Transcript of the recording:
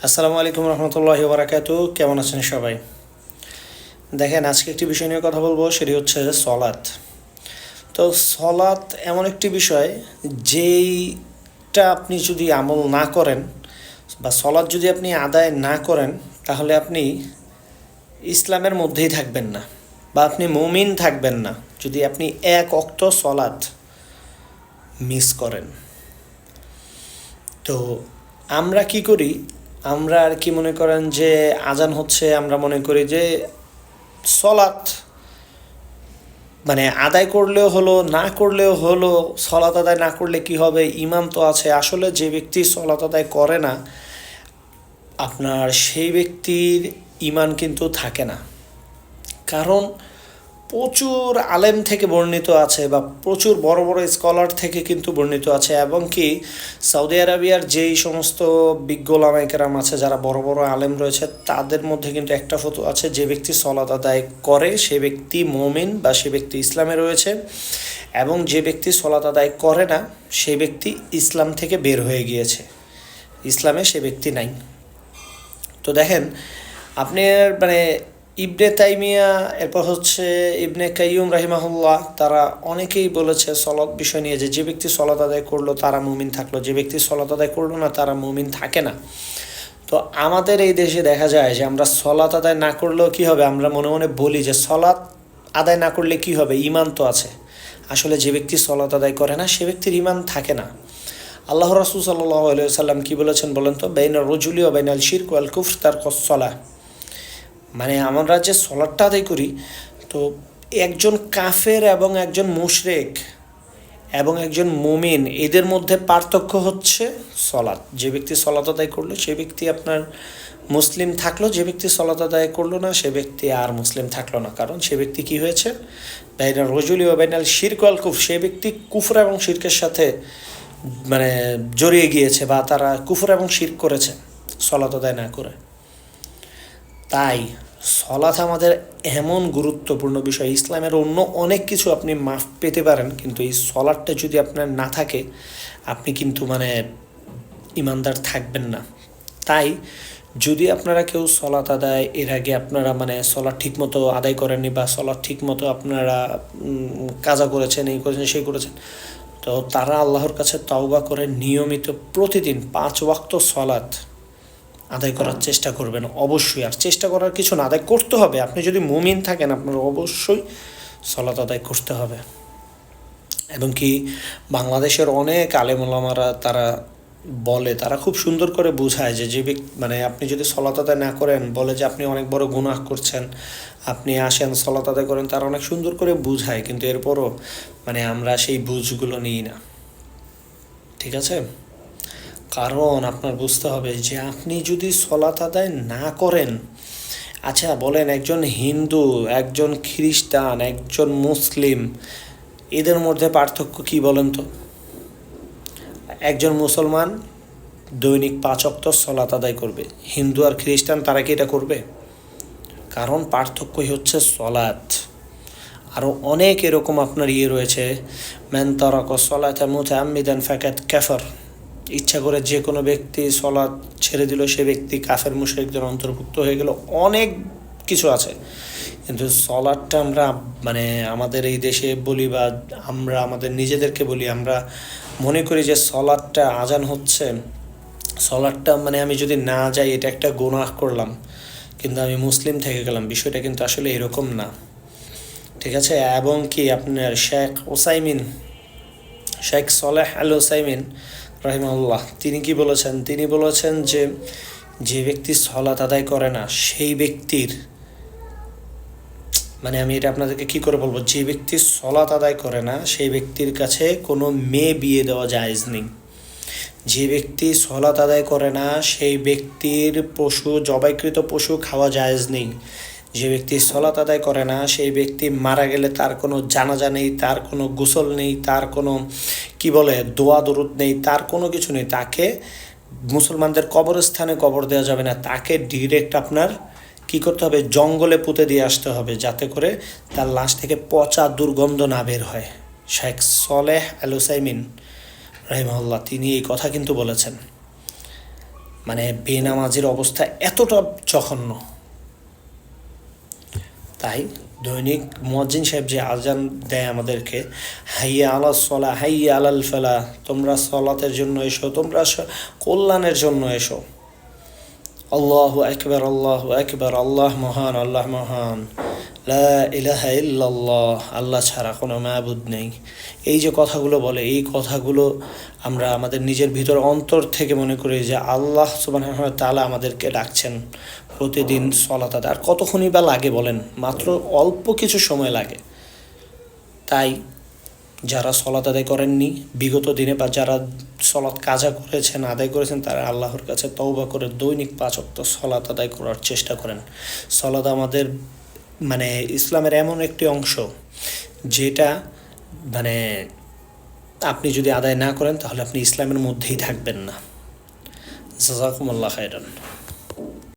আসসালামু আলাইকুম রহমতুল্লাহি ওয়া বারাকাতুহু। কেমন আছেন সবাই? দেখেন, আজকে একটি বিষয় নিয়ে কথা বলবো, সেটি হচ্ছে সলাৎ। তো সলাৎ এমন একটি বিষয়, যেইটা আপনি যদি আমল না করেন বা সলাৎ যদি আপনি আদায় না করেন, তাহলে আপনি ইসলামের মধ্যেই থাকবেন না বা আপনি মুমিন থাকবেন না যদি আপনি এক ওয়াক্ত সলাৎ মিস করেন। তো আমরা কি করি? আমরা আর কি মনে করেন যে আজান হচ্ছে, আমরা মনে করি যে সলাৎ মানে আদায় করলেও হলো, না করলেও হলো। সলাৎ আদায় না করলে কি হবে? ইমাম তো আছে। আসলে যে ব্যক্তি সলাৎ আদায় করে না, আপনার সেই ব্যক্তির ইমান কিন্তু থাকে না। কারণ প্রচুর আলেম থেকে বর্ণিত আছে বা প্রচুর বড় বড় স্কলার থেকে কিন্তু বর্ণিত আছে, এবং কি সৌদি আরবিয়ার যেই সমস্ত বিজ্ঞ ওলামায়ে কেরাম আছে, যারা বড় বড় আলেম রয়েছে, তাদের মধ্যে কিন্তু একটা ফতোয়া আছে, যে ব্যক্তি সলাত আদায় করে সে ব্যক্তি মুমিন বা সে ব্যক্তি ইসলামে রয়েছে, এবং যে ব্যক্তি সলাত আদায় করে না সে ব্যক্তি ইসলাম থেকে বের হয়ে গিয়েছে, ইসলামে সে ব্যক্তি নাই। তো দেখেন, আপনার ইবনে তাইমিয়া, এরপর হচ্ছে ইবনে কাইয়ুম রাহিমাহুল্লাহ, তারা অনেকেই বলেছে সলাৎ বিষয় নিয়ে যে ব্যক্তি সলাৎ আদায় করলো তারা মুমিন থাকলো, যে ব্যক্তি সলাৎ আদায় করলো না তারা মুমিন থাকে না। তো আমাদের এই দেশে দেখা যায় যে আমরা সলাৎ আদায় না করলেও কী হবে, আমরা মনে মনে বলি যে সলাৎ আদায় না করলে কি হবে, ইমান তো আছে। আসলে যে ব্যক্তি সলাৎ আদায় করে না সে ব্যক্তির ইমান থাকে না। আল্লাহ রাসূল সাল্লাল্লাহু আলাইহি ওয়াসাল্লাম কি বলেছেন বলেন তো? বাইনার রজুলি ওয়া বাইনাল শিরক ওয়াল কুফর তারকুস সালাহ। মানে আমরা যে সলাৎটা আদায় করি, তো একজন কাফের এবং একজন মুশরিক এবং একজন মুমিন, এদের মধ্যে পার্থক্য হচ্ছে সলাৎ। যে ব্যক্তি সলাৎ আদায় করলো সে ব্যক্তি আপনার মুসলিম থাকলো, যে ব্যক্তি সলাৎ আদায় করলো না সে ব্যক্তি আর মুসলিম থাকলো না। কারণ সে ব্যক্তি কি হয়েছে? বাইনাল রজুলি ওয়া বাইনাল শিরক ওয়াল কুফর, সে ব্যক্তি কুফর এবং শিরকের সাথে জড়িয়ে গিয়েছে, বা তারা কুফর এবং শিরক করেছে সলাৎ আদায় না করে। তাই সলাৎ আমাদের এমন গুরুত্বপূর্ণ বিষয়। ইসলামের অন্য অনেক কিছু আপনি মাফ পেতে পারেন, কিন্তু এই সলাৎটা যদি আপনার না থাকে, আপনি কিন্তু ইমানদার থাকবেন না। তাই যদি আপনারা কেউ সলাৎ আদায় এর আগে আপনারা সলাৎ ঠিকমতো আদায় করেননি, বা সলাৎ ঠিকমতো আপনারা কাজা করেছেন, এই করেছেন সেই করেছেন, তো তারা আল্লাহর কাছে তওবা করে নিয়মিত প্রতিদিন 5 ওয়াক্ত সলাৎ আদায় করার চেষ্টা করবেন অবশ্যই। আর চেষ্টা করার কিছু না, আদায় করতে হবে। আপনি যদি মুমিন থাকেন আপনার অবশ্যই সলাত আদায় করতে হবে। এবং কি বাংলাদেশের অনেক আলেম ওলামারা তারা বলে, তারা খুব সুন্দর করে বোঝায় যে ব্যক্তি আপনি যদি সলাত আদায় না করেন, বলে যে আপনি অনেক বড় গুনাহ করছেন, আপনি আসেন সলাত আদায় করেন। তারা অনেক সুন্দর করে বুঝায়, কিন্তু এরপরও আমরা সেই বুঝগুলো নিই না। ঠিক আছে? কারণ আপনার বুঝতে হবে যে আপনি যদি সলাত আদায় না করেন, আচ্ছা বলেন, একজন হিন্দু, একজন খ্রিস্টান, একজন মুসলিম, এদের মধ্যে পার্থক্য কি বলেন তো? একজন মুসলমান দৈনিক 5 ওয়াক্ত সলাত আদায় করবে, হিন্দু আর খ্রিস্টান তারা কি এটা করবে? কারণ পার্থক্যই হচ্ছে সলাত। আরও অনেক এরকম আপনার রয়েছে, মান তারাকা সলাতা মুতাআম্মিদান ফাকাদ কাফার, ইচ্ছা করে যে কোনো ব্যক্তি সলাৎ ছেড়ে দিল সে ব্যক্তি কাফের মুশরিকদের অন্তর্ভুক্ত হয়ে গেল। অনেক কিছু আছে, কিন্তু সলাৎটা আমরা আমাদের এই দেশে বলি, বা আমরা আমাদের নিজেদেরকে বলি, আমরা মনে করি যে সলাৎটা আজান হচ্ছে, সলাৎটা আমি যদি না যাই এটা একটা গুনাহ করলাম, কিন্তু আমি মুসলিম থেকে গেলাম। বিষয়টা কিন্তু আসলে এরকম না। ঠিক আছে? এবং কি আপনার শেখ সলেহ আল ওসাইমিন রাহিমাহুল্লাহ, তিনি কি বলেছেন? তিনি বলেছেন যে ব্যক্তি সলাত আদায় করে না সেই ব্যক্তির আমি এটা আপনাদেরকে কি করে বলবো, যে ব্যক্তি সলাত আদায় করে না সেই ব্যক্তির কাছে কোনো মেয়ে বিয়ে দেওয়া জায়েজ নেই। যে ব্যক্তি সলাত আদায় করে না সেই ব্যক্তির জবাইকৃত পশু খাওয়া জায়েজ নেই। যে ব্যক্তি সলাত আদায় করে না সেই ব্যক্তি মারা গেলে তার কোনো জানাজা নেই, তার কোনো গোসল নেই, তার কোনো দোয়া দরুদ নেই, তার কোনো কিছু নেই। তাকে মুসলমানদের কবরস্থানে কবর দেওয়া যাবে না, তাকে ডিরেক্ট আপনার কি করতে হবে, জঙ্গলে পুঁতে দিয়ে আসতে হবে, যাতে করে তার লাশ থেকে পচা দুর্গন্ধ না বের হয়। শেখ সলেহ আল ওসাইমিন রাহিমাহুল্লাহ তিনি এই কথা কিন্তু বলেছেন। মানে বেনামাজির অবস্থা এতটা জঘন্য। তাই দৈনিক মুয়াজ্জিন সাহেব যে আজান দেয় আমাদেরকে, হাইয়া আলাস সলা হাইয়া আলাল ফালাহ, তোমরা সলাতের জন্য এসো, তোমরা কল্যাণের জন্য এসো, আল্লাহু আকবার আল্লাহু আকবার, আল্লাহ মহান আল্লাহ মহান, লা ইলাহা ইল্লাল্লাহ, আল্লাহ ছাড়া কোনো মাবুদ নেই। এই যে কথাগুলো বলে, এই কথাগুলো আমরা আমাদের নিজের ভিতর অন্তর থেকে মনে করি যে আল্লাহ সুবহানাহু ওয়া তাআলা আমাদেরকে ডাকছেন প্রতিদিন সলাত আদায়। আর কতক্ষণই বা লাগে বলেন? মাত্র অল্প কিছু সময় লাগে। তাই যারা সলাত আদায় করেননি বিগত দিনে, বা যারা সলাত কাজা করেছেন, আদায় করেছেন, তারা আল্লাহর কাছে তওবা করে দৈনিক 5 ওয়াক্ত সলাত আদায় করার চেষ্টা করেন। সলাত আমাদের মানে ইসলামের এমন একটি অংশ যেটা মানে আপনি যদি আদায় না করেন তাহলে আপনি ইসলামের মধ্যেই থাকবেন না। জাযাকুমুল্লাহ খাইরান।